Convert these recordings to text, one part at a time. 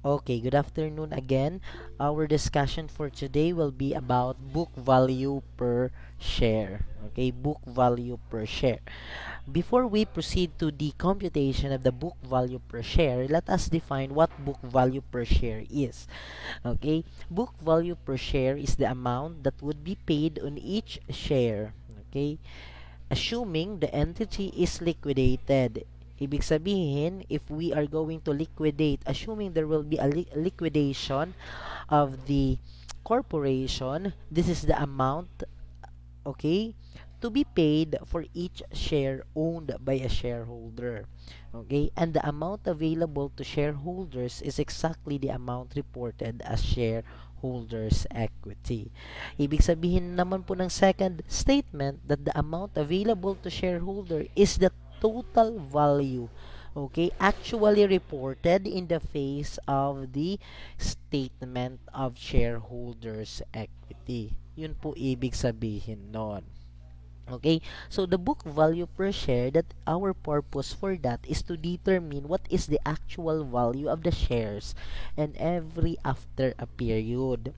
Okay, good afternoon again. Our discussion for today will be about book value per share. Okay, book value per share. Before we proceed to the computation of the book value per share, let us define what book value per share is. Okay, book value per share is the amount that would be paid on each share. Okay, assuming the entity is liquidated. Ibig sabihin, if we are going to liquidate, assuming there will be a liquidation of the corporation, this is the amount, okay, to be paid for each share owned by a shareholder. Okay, and the amount available to shareholders is exactly the amount reported as shareholders' equity. Ibig sabihin naman po ng second statement that the amount available to shareholder is the total value, okay, actually reported in the face of the statement of shareholders equity. Yun po ibig sabihin nun. Okay, so the book value per share, that our purpose for that is to determine what is the actual value of the shares and every after a period.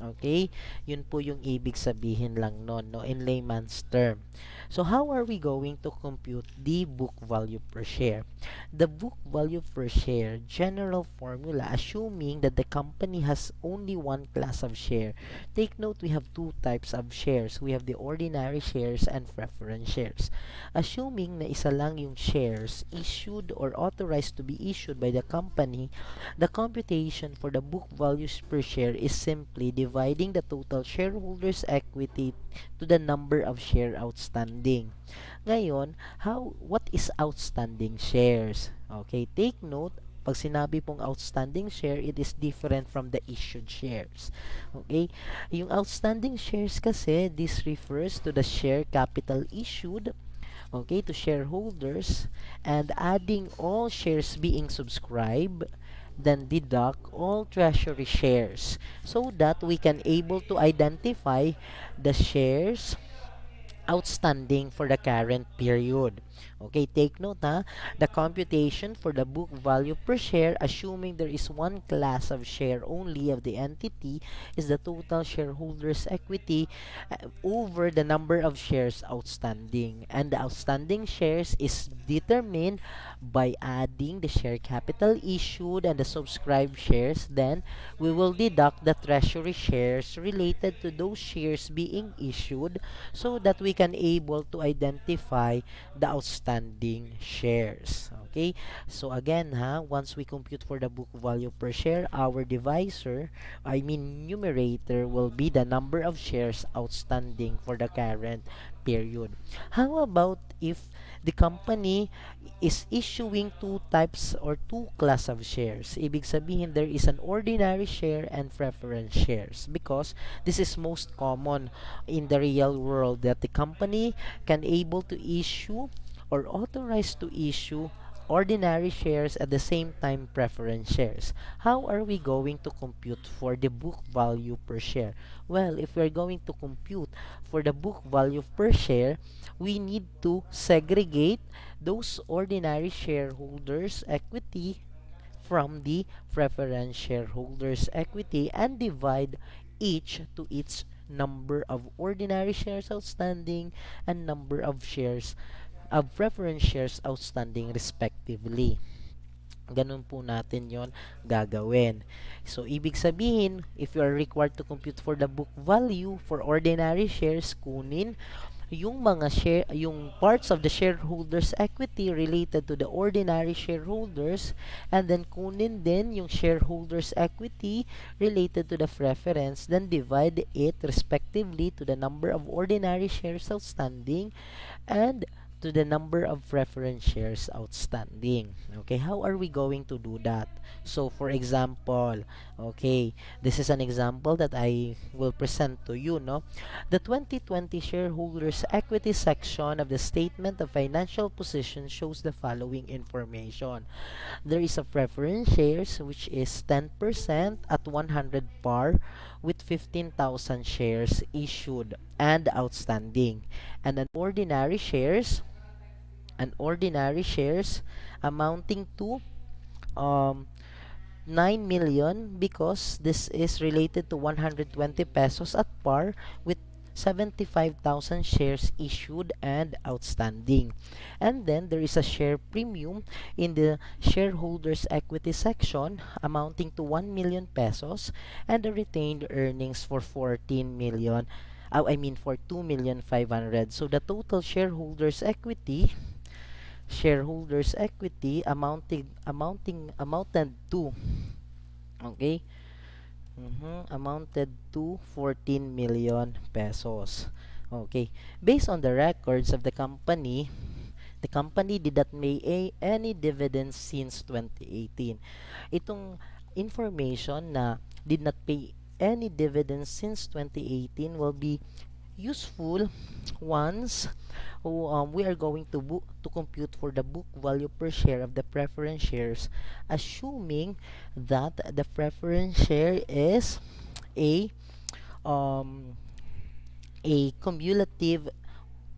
Okay, yun po yung ibig sabihin lang nun, no, in layman's term. So how are we going to compute the book value per share? The book value per share general formula, assuming that the company has only one class of share. Take note, we have two types of shares. We have the ordinary shares and preference shares. Assuming na isa lang yung shares issued or authorized to be issued by the company, the computation for the book values per share is simply dividing the total shareholders' equity to the number of share outstanding. Ngayon, what is outstanding shares? Okay, take note, pag sinabi pong outstanding share, it is different from the issued shares. Okay? Yung outstanding shares kasi, this refers to the share capital issued, okay, to shareholders, and adding all shares being subscribed, then deduct all treasury shares so that we can able to identify the shares outstanding for the current period. Okay, take note ha, the computation for the book value per share, assuming there is one class of share only of the entity, is the total shareholders equity over the number of shares outstanding. And the outstanding shares is determined by adding the share capital issued and the subscribed shares. Then we will deduct the treasury shares related to those shares being issued so that we can able to identify the outstanding shares. Okay? So again ha, once we compute for the book value per share, our divisor, I mean numerator, will be the number of shares outstanding for the current period. How about if the company is issuing two types or two class of shares? Ibig sabihin, there is an ordinary share and preference shares, because this is most common in the real world, that the company can able to issue or authorize to issue ordinary shares at the same time preference shares. How are we going to compute for the book value per share? Well, if we're going to compute for the book value per share, we need to segregate those ordinary shareholders equity from the preference shareholders equity and divide each to its number of ordinary shares outstanding and number of shares of preference shares outstanding respectively. Ganun po natin yon gagawin. So, ibig sabihin, if you are required to compute for the book value for ordinary shares, kunin yung mga share, yung parts of the shareholders equity related to the ordinary shareholders, and then kunin din yung shareholders equity related to the preference, then divide it respectively to the number of ordinary shares outstanding and to the number of preference shares outstanding. Okay, how are we going to do that? So, for example, okay, this is an example that I will present to you, no? The 2020 shareholders equity section of the statement of financial position shows the following information. There is a preference shares which is 10% at 100 par with 15,000 shares issued and outstanding, and an ordinary shares amounting to um 9 million because this is related to 120 pesos at par with 75,000 shares issued and outstanding. And then there is a share premium in the shareholders equity section amounting to 1 million pesos and the retained earnings for 14 million. I mean for 2,500,000. So the total shareholders equity amounted to, okay, amounted to 14 million pesos. Okay. Based on the records of the company did not pay any dividends since 2018. Itong information na did not pay any dividends since 2018 will be useful once we are going to compute for the book value per share of the preference shares, assuming that the preference share is a um, a cumulative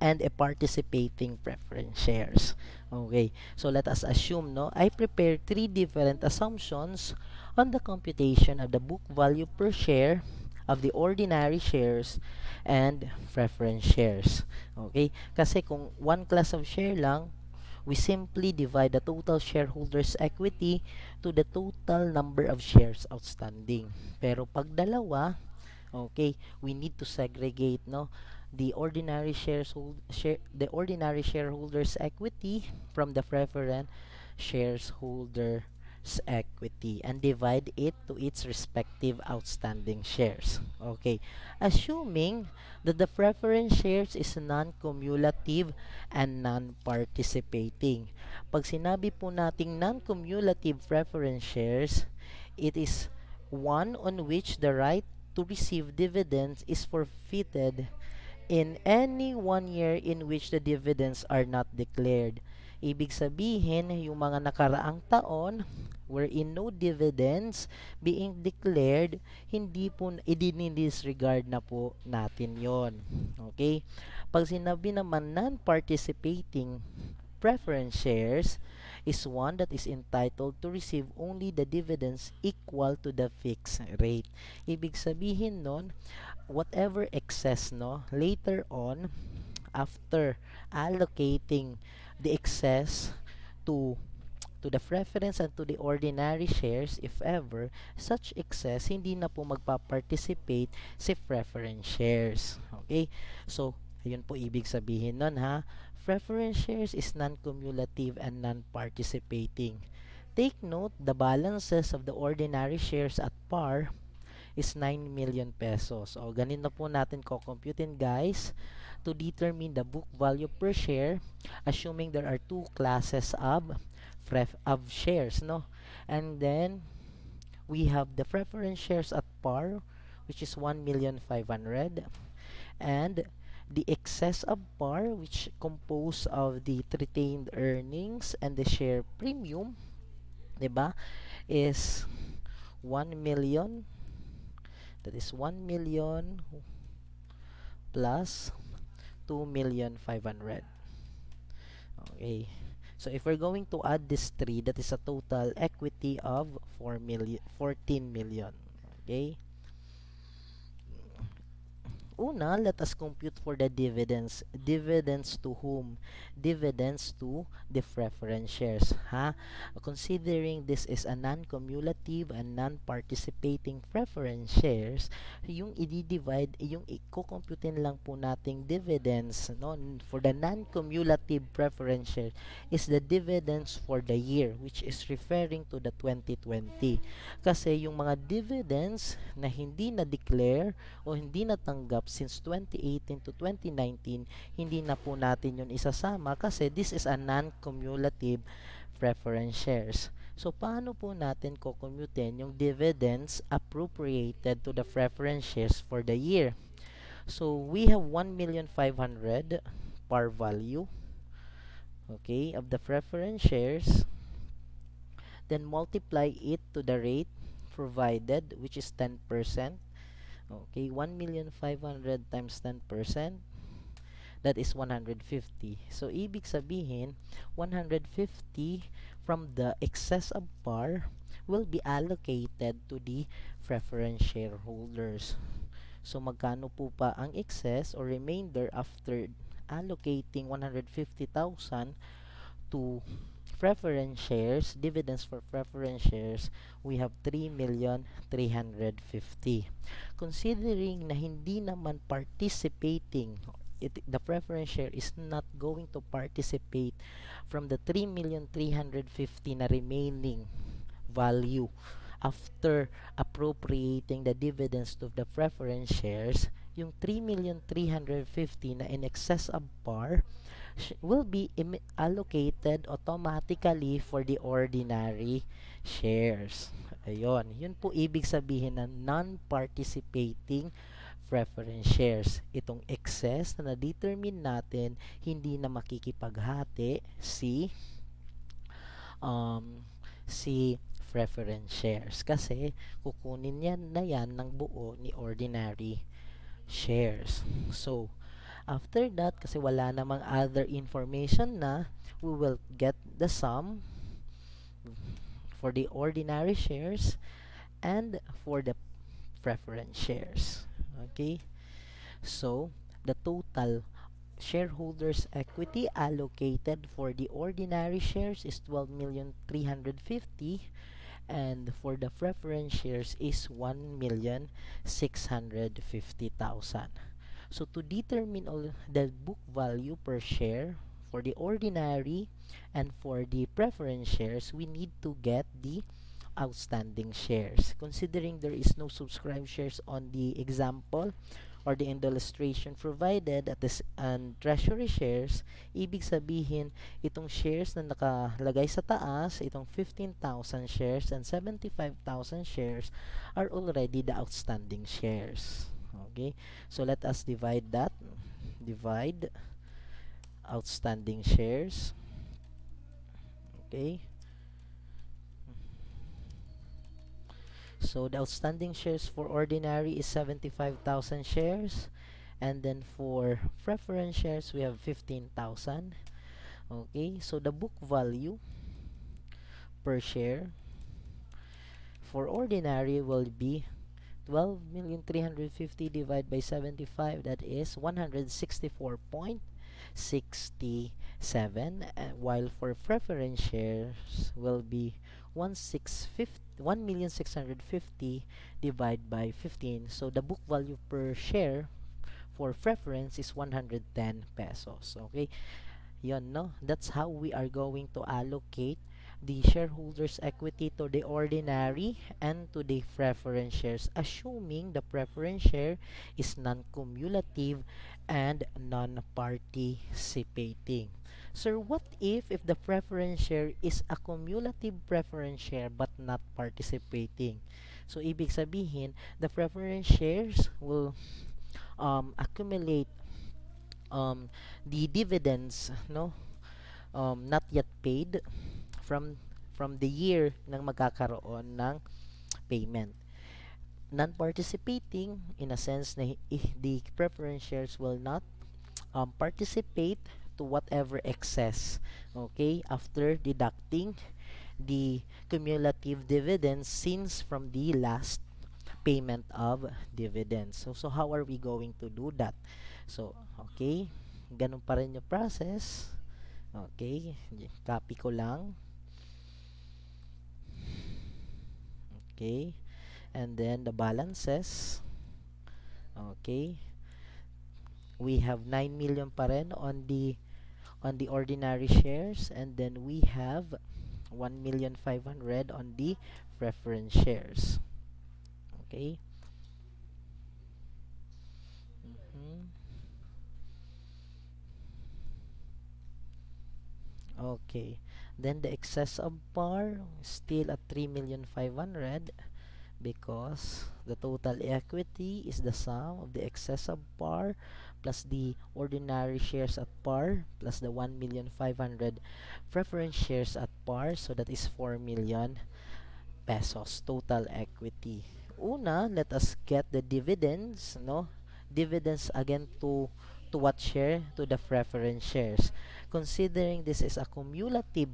and a participating preference shares. Okay, so let us assume, no, I prepare three different assumptions on the computation of the book value per share of the ordinary shares and preference shares. Okay, kasi kung one class of share lang, we simply divide the total shareholders equity to the total number of shares outstanding. Pero pag dalawa, okay, we need to segregate, no, the ordinary shareholders equity from the preference shareholders equity and divide it to its respective outstanding shares. Okay, assuming that the preference shares is non-cumulative and non-participating. Pag sinabi po nating non-cumulative preference shares, it is one on which the right to receive dividends is forfeited in any 1 year in which the dividends are not declared. Ibig sabihin, yung mga nakaraang taon wherein no dividends being declared, hindi po, i-disregard na po natin yon. Okay? Pag sinabi naman non-participating preference shares is one that is entitled to receive only the dividends equal to the fixed rate. Ibig sabihin nun, whatever excess, no, later on, after allocating the excess to the preference and to the ordinary shares, if ever, such excess hindi na po magpa-participate sa preference shares. Okay? So, ayun po ibig sabihin nun, ha. Preference shares is non-cumulative and non-participating. Take note, the balances of the ordinary shares at par is 9 million pesos. O, ganito po natin kukumputin, guys, to determine the book value per share, assuming there are two classes of shares, no? And then, we have the preference shares at par, which is 1,500,000, and the excess of par, which compose of the retained earnings and the share premium, diba, is 1 million. That is 1 million plus 2,500,000. Okay. So if we're going to add this three, that is a total equity of 14 million. Okay. Una, let us compute for the dividends. Dividends to whom? Dividends to the preference shares. Ha? Considering this is a non-cumulative and non-participating preference shares, yung i-divide, yung i-computein lang po nating dividends, no, for the non-cumulative preference shares is the dividends for the year, which is referring to the 2020. Kasi yung mga dividends na hindi na-declare o hindi natanggap since 2018 to 2019, hindi na po natin yun isasama kasi this is a non-cumulative preference shares. So, paano po natin kukumputin yung dividends appropriated to the preference shares for the year? So, we have 1,500,000 par value, okay, of the preference shares. Then, multiply it to the rate provided, which is 10%. Okay, 1,500,000 times 10%, that is 150. So, ibig sabihin, 150 from the excess of par will be allocated to the preference shareholders. So magkano po pa ang excess or remainder after allocating 150,000 to preference shares, dividends for preference shares, we have 3,350,000. Considering na hindi naman participating, the preference share is not going to participate from the 3,350,000 na remaining value after appropriating the dividends to the preference shares, yung 3,350,000 na in excess of par will be allocated automatically for the ordinary shares. Ayun, yun po ibig sabihin ng non-participating preference shares. Itong excess na na-determine natin, hindi na makikipaghati um, si preference shares kasi kukunin yan na yan ng buo ni ordinary shares. So, after that, kasi wala namang other information na, we will get the sum for the ordinary shares and for the preference shares. Okay? So, the total shareholders equity allocated for the ordinary shares is 12,350,000 and for the preference shares is 1,650,000. So to determine all the book value per share for the ordinary and for the preference shares, we need to get the outstanding shares. Considering there is no subscribed shares on the example or the illustration provided at this and treasury shares, ibig sabihin itong shares na nakalagay sa taas, itong 15,000 shares and 75,000 shares are already the outstanding shares. Okay, so let us divide that. Divide outstanding shares. Okay, so the outstanding shares for ordinary is 75,000 shares, and then for preference shares we have 15,000. Okay, so the book value per share for ordinary will be 12,350,000 divided by 75, that is 164.67, while for preference shares will be 1,650,000 divided by 15. So the book value per share for preference is 110 pesos. Okay, yon, no? That's how we are going to allocate the shareholders equity to the ordinary and to the preference shares, assuming the preference share is non-cumulative and non-participating. Sir, what if the preference share is a cumulative preference share but not participating? So ibig sabihin, the preference shares will accumulate the dividends, no, not yet paid from the year nang magkakaroon ng payment. Non-participating in a sense na the preference shares will not participate to whatever excess, okay, after deducting the cumulative dividends since from the last payment of dividends. So how are we going to do that? So, okay, ganun pa rin yung process. Okay, copy ko lang. Okay, and then the balances. Okay, we have 9 million pa rin on the ordinary shares, and then we have 1,500,000 on the preference shares. Okay. Mhm. Okay. Then the excess of par still at 3,500,000 because the total equity is the sum of the excess of par plus the ordinary shares at par plus the 1,500,000 preference shares at par, so that is 4 million pesos total equity. Una, let us get the dividends, no? Dividends again to what share? To the preference shares. Considering this is a cumulative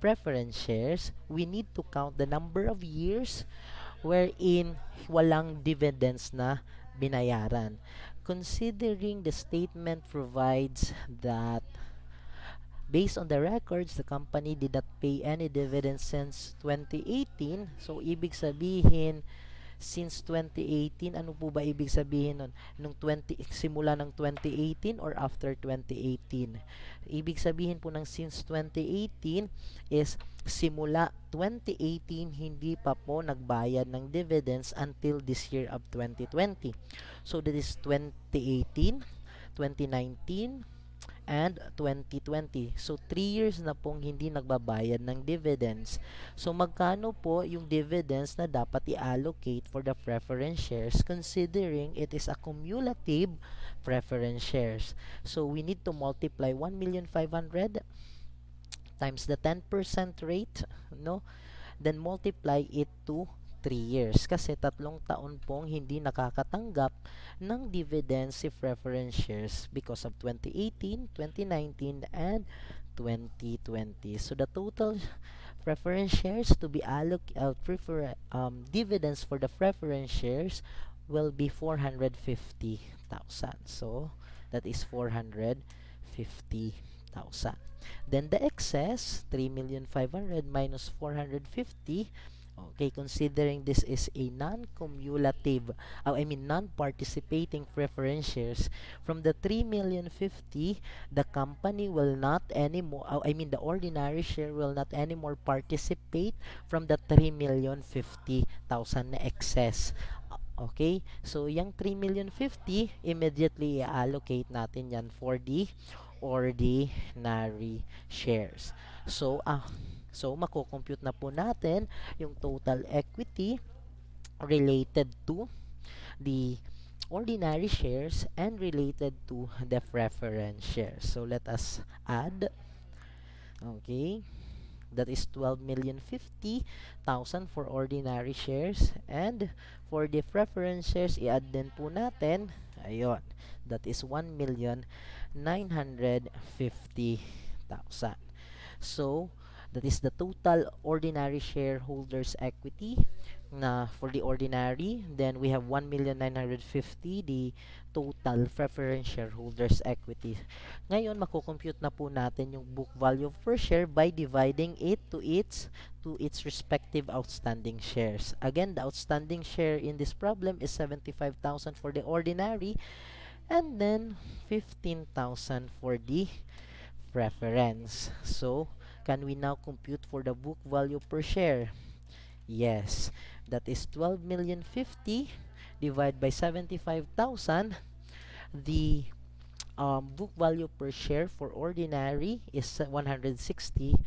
preference shares, we need to count the number of years wherein walang dividends na binayaran. Considering the statement provides that based on the records, the company did not pay any dividends since 2018. So, ibig sabihin, since 2018, ano po ba ibig sabihin nun? Simula ng 2018 or after 2018? Ibig sabihin po ng since 2018 is simula 2018, hindi pa po nagbayad ng dividends until this year of 2020. So, that is 2018, 2019, and 2020. So, 3 years na pong hindi nagbabayad ng dividends. So, magkano po yung dividends na dapat i-allocate for the preference shares considering it is a cumulative preference shares. So, we need to multiply 1,500,000 times the 10% rate, no? Then multiply it to 3 years kasi 3 taon pong hindi nakakatanggap ng dividends si preference shares because of 2018, 2019, and 2020. So the total preference shares to be dividends for the preference shares will be 450,000. So that is 450,000. Then the excess, 3,500,000 minus 450. Okay, considering this is a non-cumulative, non-participating preference shares, from the 3,050,000, the company will not anymore, the ordinary share will not anymore participate from the 3,050,000 na excess. Okay, so yung 3,050,000, immediately i-allocate natin yan for the ordinary shares. So mako-compute na po natin yung total equity related to the ordinary shares and related to the preference shares. So let us add. Okay, that is 12,050,000 for ordinary shares, and for the preference shares i-add din po natin, ayun, that is 1,950,000. So that is the total ordinary shareholders equity na for the ordinary. Then we have 1,950,000 the total preference shareholders equity. Ngayon mako-compute na po natin yung book value per share by dividing it to its respective outstanding shares. Again, the outstanding share in this problem is 75,000 for the ordinary and then 15,000 for the preference. So, can we now compute for the book value per share? Yes, that is 12,050,000 divided by 75,000. The book value per share for ordinary is 160.67.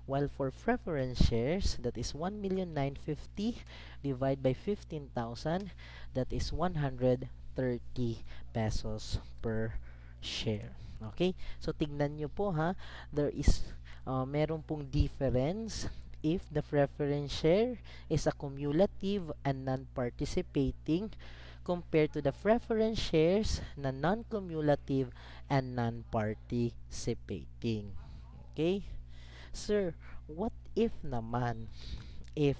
While for preference shares, that is 1,950,000 divided by 15,000, that is 130 pesos per share. Okay? So, tignan nyo po ha, there is, meron pong difference if the preference share is a cumulative and non-participating compared to the preference shares na non-cumulative and non-participating. Okay? Sir, what if naman, if,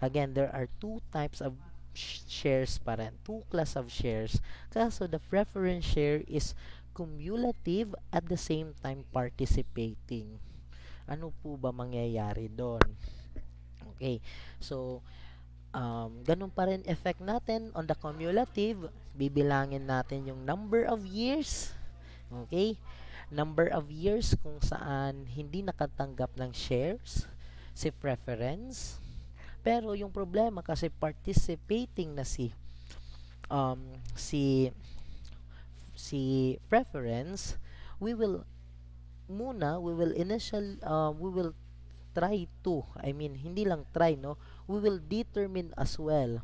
again, there are two types of shares pa rin, two class of shares, kaso the preference share is cumulative at the same time participating. Ano po ba mangyayari doon? Okay, so, ganun pa rin effect natin on the cumulative. Bibilangin natin yung number of years. Okay, number of years kung saan hindi nakatanggap ng shares si preference. Pero yung problema kasi participating na um, si si preference, we will we will try to, hindi lang try, no, we will determine as well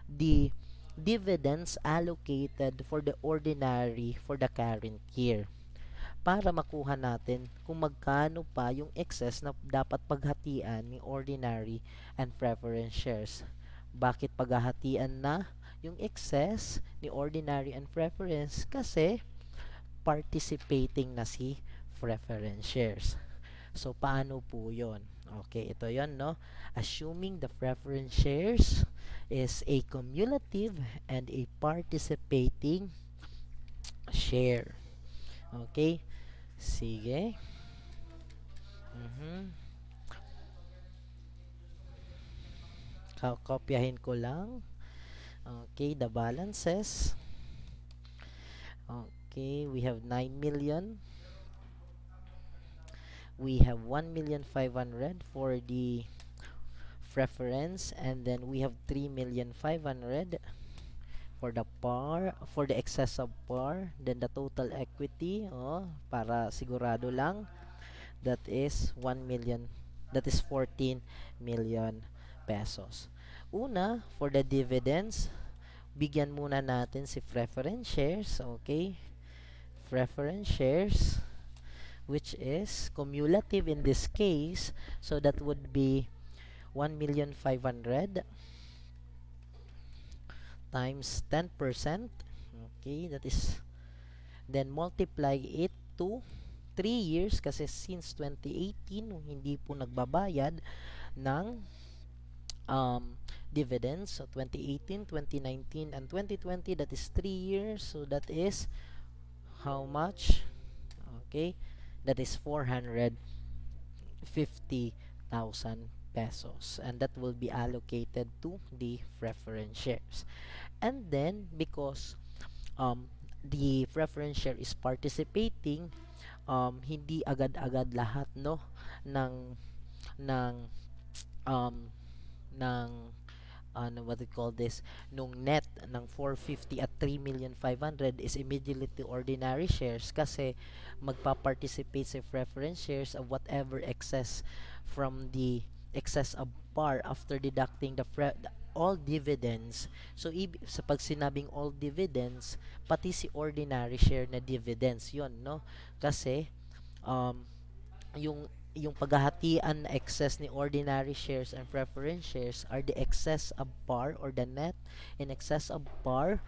the dividends allocated for the ordinary for the current year para makuha natin kung magkano pa yung excess na dapat paghatian ni ordinary and preference shares. Bakit paghahatian na yung excess ni ordinary and preference? Kasi participating na si preference shares. So, paano po yon? Okay, ito yon, no? Assuming the preference shares is a cumulative and a participating share. Okay? Sige. Mhm. Kopyahin ko lang. Okay, the balances. Okay, we have 9 million. We have 1,500,000 for the preference, and then we have 3,500,000 for the par, for the excess of par. Then the total equity, para sigurado lang, that is 1 million, that is 14 million pesos. Una, for the dividends, bigyan muna natin si preference shares. Okay, preference shares, which is cumulative in this case, so that would be 1,500,000 times 10%. Okay, that is, then multiply it to 3 years, kasi since 2018 hindi po nagbabayad ng dividends. So 2018, 2019, and 2020, that is 3 years. So that is how much? Okay, that is 450,000 pesos, and that will be allocated to the preference shares. And then, because the preference share is participating, hindi agad-agad lahat, no, ng ng um ng what we call this, nung net ng 450 at 3,500,000 is immediately to ordinary shares, kasi magpa-participate sa preference shares of whatever excess from the excess of par after deducting all dividends. So sa pag sinabing all dividends, pati si ordinary share na dividends yon, no, kasi um, yung paghahatian na excess ni ordinary shares and preference shares are the excess of par, or the net in excess of par,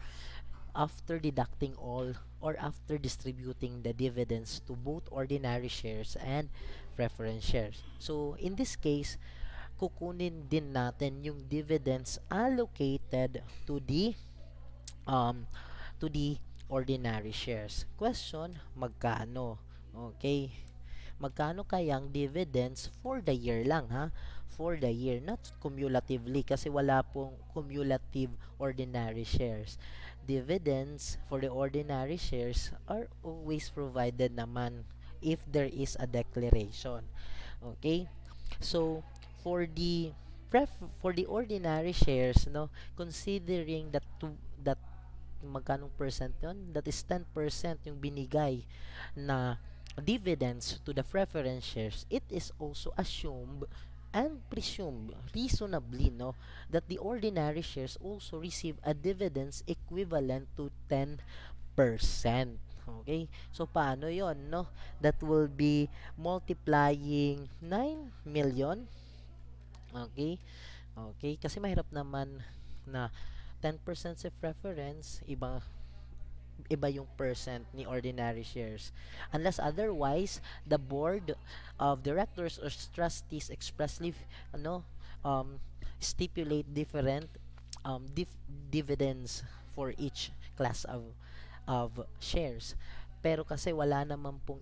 after deducting all, or after distributing the dividends to both ordinary shares and preference shares. So in this case, kukunin din natin yung dividends allocated um to the ordinary shares. Question, magkano? Okay. Magkano kayang dividends for the year lang, ha? For the year, not cumulatively, kasi wala pong cumulative ordinary shares. Dividends for the ordinary shares are always provided naman if there is a declaration. Okay? So, for the for the ordinary shares, no, considering that magkanong percent yun? That is 10% yung binigay na dividends to the preference shares. It is also assumed and presumed reasonably, no, that the ordinary shares also receive a dividends equivalent to 10%. Okay? So, paano yon, no? That will be multiplying 9 million. Okay? Okay? Kasi mahirap naman na 10% sa preference, iba yung percent ni ordinary shares. Unless otherwise, the board of directors or trustees expressly um, stipulate different dividends for each class of shares. Pero kasi wala naman pong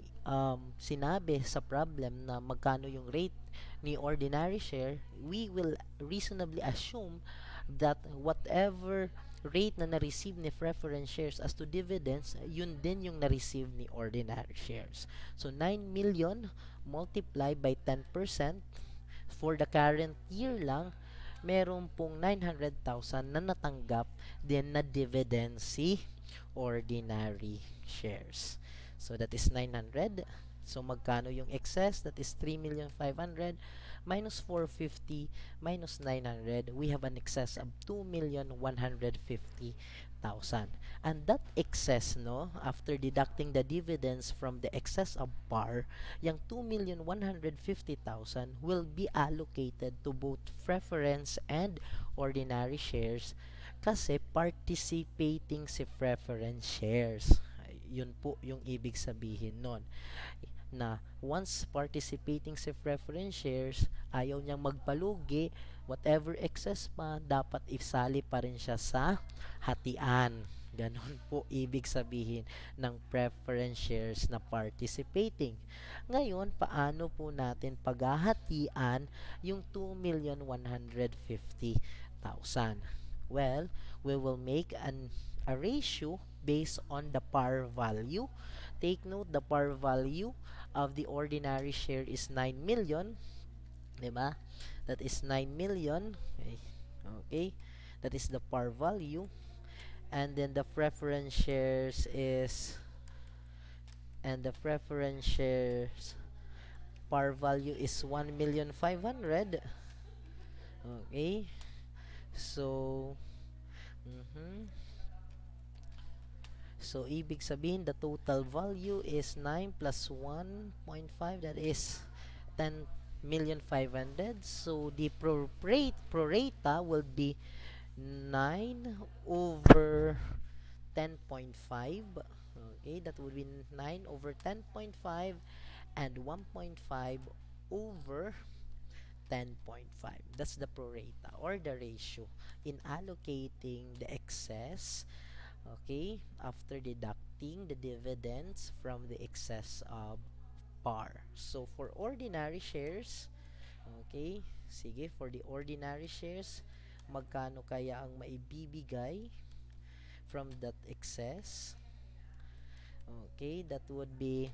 sinabi sa problem na magkano yung rate ni ordinary share, we will reasonably assume that whatever rate na na-receive ni preference shares as to dividends, yun din yung na-receive ni ordinary shares. So, 9 million multiplied by 10% for the current year lang, meron pong 900,000 na natanggap din na dividend si ordinary shares. So, that is 900. So, magkano yung excess? That is 3,500,000 minus 450 minus 900. We have an excess of 2,150,000. And that excess, no, after deducting the dividends from the excess of par, yung 2,150,000 will be allocated to both preference and ordinary shares, kasi participating si preference shares. Yun po yung ibig sabihin nun. na once participating sa preference shares, ayaw niyang magpalugi, whatever excess pa, dapat isali pa rin siya sa hatian. Ganon po ibig sabihin ng preference shares na participating. Ngayon, paano po natin paghahatian yung 2,150,000? Well, we will make a ratio based on the par value. Take note, the par value of the ordinary share is 9 million. Diba? That is 9 million. Okay. Okay. That is the par value. And then the preference shares is, and the preference shares par value is 1,500,000. Okay. So, mhm. So, ibig sabihin, the total value is 9 plus 1.5, that is 10,500,000. So, the prorata will be 9 over 10.5. Okay, that would be 9 over 10.5 and 1.5 over 10.5. That's the prorata or the ratio in allocating the excess, okay, after deducting the dividends from the excess of par. So, for ordinary shares, okay, sige, for the ordinary shares, magkano kaya ang maibibigay from that excess? Okay, that would be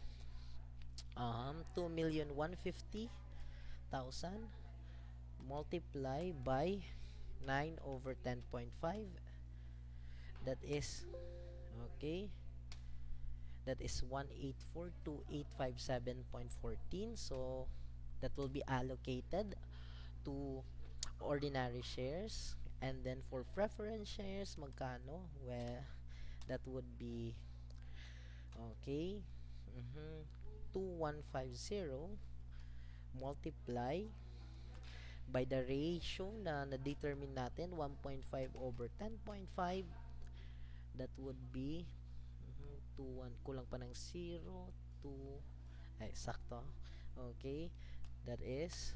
2,150,000 multiply by 9 over 10.5. That is, okay, that is 1842857.14. So that will be allocated to ordinary shares. And then for preference shares, magkano? Well, that would be, okay, 2150 multiply by the ratio na na-determine natin, 1.5 over 10.5. That would be 21, kulang pa ng 0, 2, ay, sakto. Okay, that is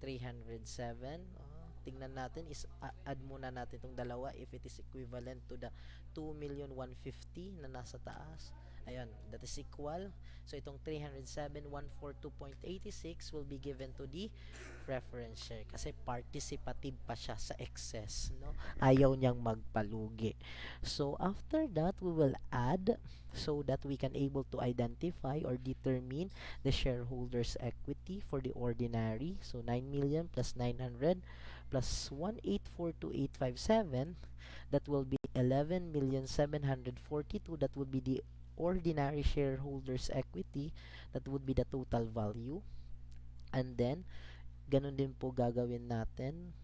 307. Tingnan natin, add muna natin itong dalawa if it is equivalent to the 2,150,000 na nasa taas. Ayun, that is equal. So, itong 307,142.86 will be given to the preference share kasi participative pa siya sa excess, no? Ayaw niyang magpalugi. So, after that, we will add so that we can able to identify or determine the shareholders' equity for the ordinary. So, 9 million plus 900 plus 1842857, that will be 11,742,000. That would be the ordinary shareholders' equity. That would be the total value. And then, ganun din po gagawin natin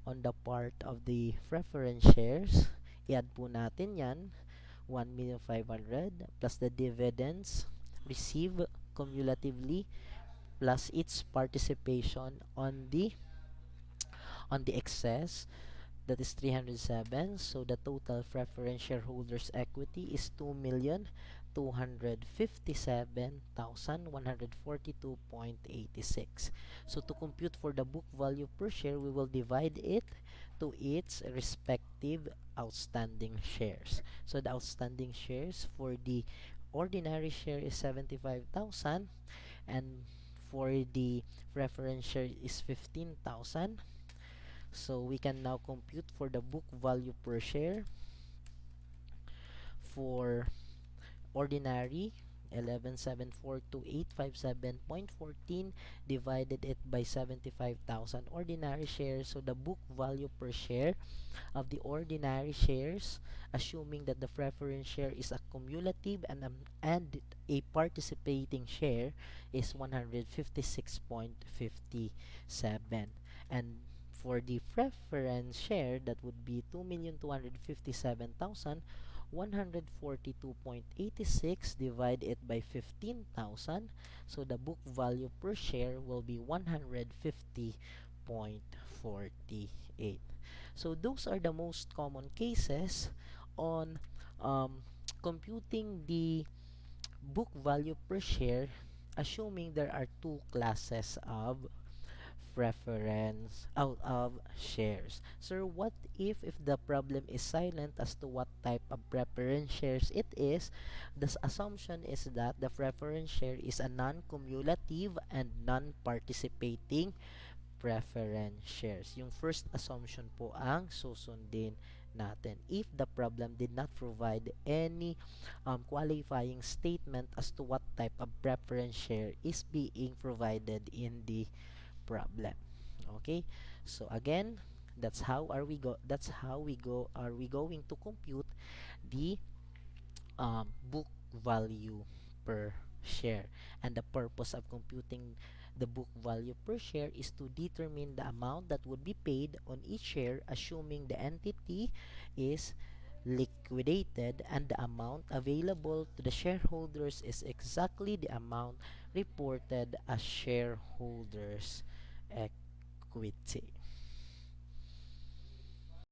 on the part of the preference shares. I-add po natin yan, 1,500,000 plus the dividends received cumulatively plus its participation on the excess, that is 307. So the total preference shareholders equity is 2,257,142.86. So to compute for the book value per share, we will divide it to its respective outstanding shares. So the outstanding shares for the ordinary share is 75,000, and for the preference share is 15,000. So we can now compute for the book value per share for ordinary 11,742,857.14, divided it by 75,000 ordinary shares. So the book value per share of the ordinary shares, assuming that the preference share is a cumulative and a participating share, is 156.57. And for the preference share, that would be 2,257,142.86, divide it by 15,000. So the book value per share will be 150.48. So those are the most common cases on computing the book value per share assuming there are two classes of preference out of shares. So what if the problem is silent as to what type of preference shares it is? The assumption is that the preference share is a non-cumulative and non-participating preference shares. Yung first assumption po ang susundin natin. If the problem did not provide any qualifying statement as to what type of preference share is being provided in the problem. Okay, so again, that's how we go are we going to compute the book value per share. And the purpose of computing the book value per share is to determine the amount that would be paid on each share, assuming the entity is liquidated and the amount available to the shareholders is exactly the amount reported as shareholders equity.